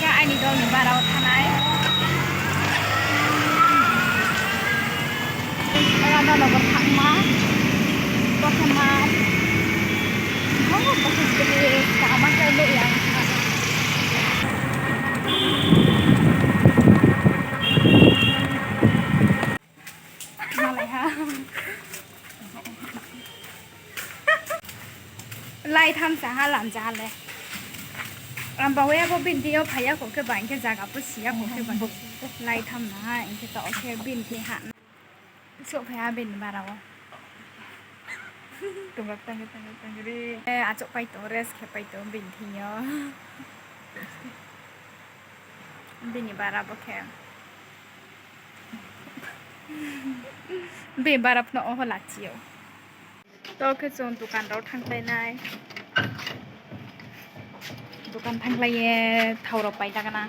cái anh đi đâu mình vào đâu thằng này nó là một thằng má có thằng má không có cái cả mắt cái lưỡi à nó lại ha lại tham gia ha làm ra này làm bảo vệ có bình thì có phải có cái bản cái giá cả bớt xí có cái bản lại tham là anh cái tỏ cái bình thì hạn số phải bình bao đâu tunggu tunggu đi à chỗ phải tổ rest cái phải tổ bình thì nhớ bình bao đâu cái bình bao đâu nó họ là chiều tôi cái zone dukan đó thang tay này dukan thang tay thầu rồi bay ra cái nào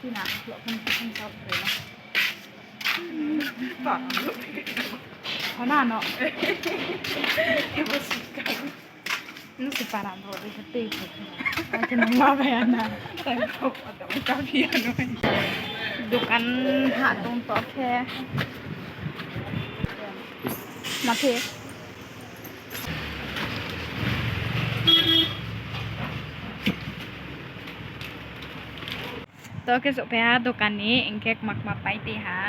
ที่หนักหลบมันชอบเลยนะปากเขาหน้าเนาะรู้สึกปาดามโรดเลยจะตีผมจะน้องว่าไปอันนั้นแต่เขาแต่ไม่กล้าเพี้ยนด้วยดูกันหาตรงต่อแค่มาเพตัวke sok pha dokan ni engke mak pai ti ha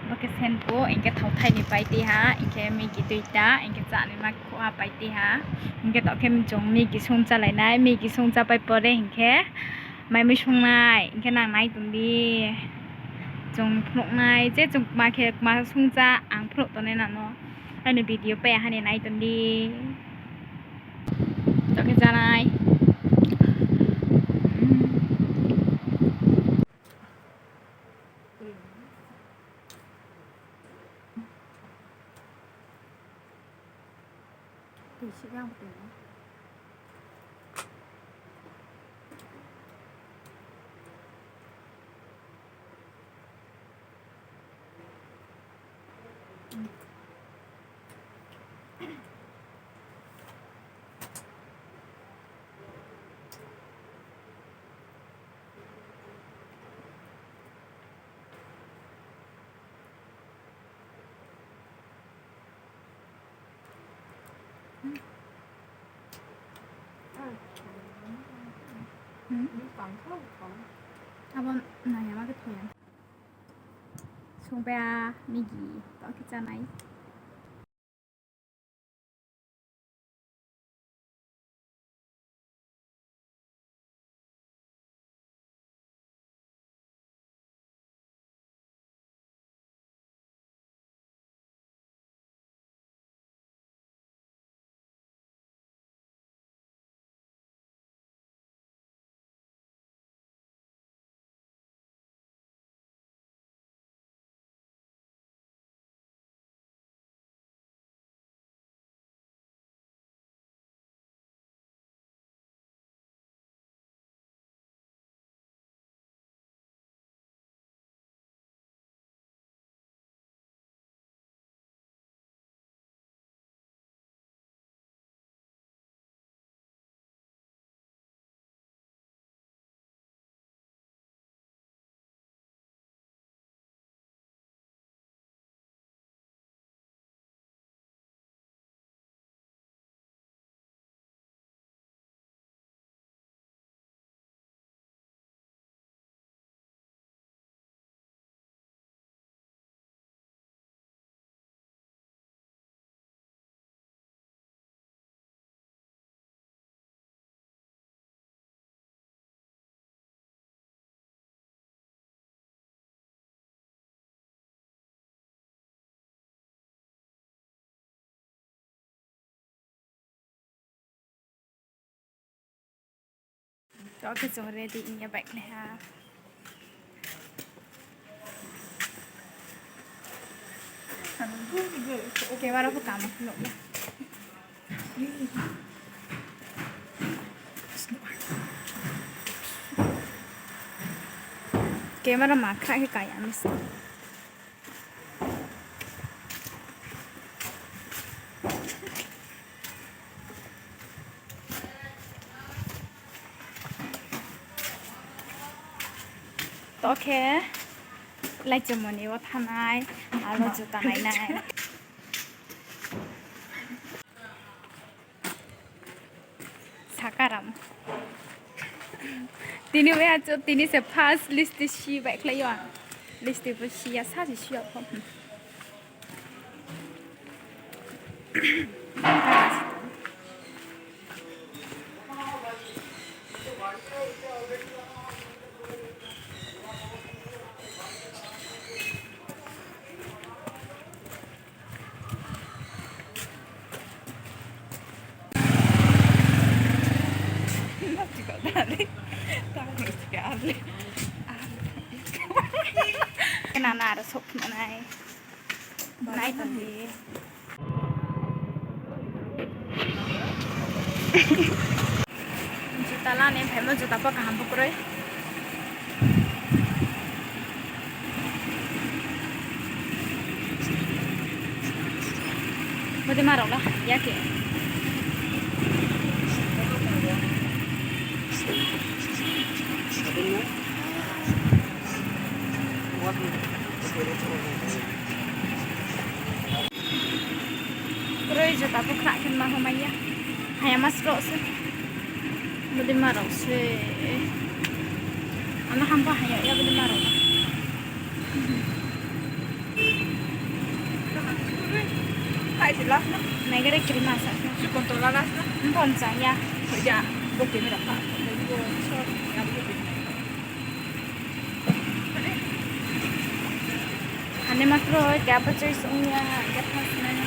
bake sen po engke thau thai ni pai ti ha engke mi ki tuita engke cha ni mak kho pai ti ha engke to kem jong mi ki sung cha lai nai mi ki sung cha pai pore engke mai mi sung nai engke nang nai tum di jong phnok nai je jong ma ke ma sung cha ang phnok to ne na no ai ni video pe ha ni nai tum di to ke cha nai thì chị ra một tí 한번 나야마게 토양 송배아 미기 떠겠잖아요 cho cái chỗ ready như vậy này ha ok vào đó có cả một nụ camera mà khai cái cái ăn to ke lai chomoni wa thanai alo juta nai nai sakaram tini we acho tini se first list shi bai khlayo list bu shi ya sa shi ya phom Nana ada sok nai nai tadi juta lah nih famous juta apa kaham pukul mau di marah lah ya ke Rồi giờ ta bốc lại chân mà hôm nay hay mas rose budi marose anak hampa hanya ya budi maro Hai chị lắm đó. này cái đấy kiri masa Chị còn tổ la lát đó. còn chẳng ya Thôi dạ, vô kiếm mới đặt lại. Lấy vô cho nhà vô kiếm. anh em mas rose cái apa chơi sungnya cái pas nanya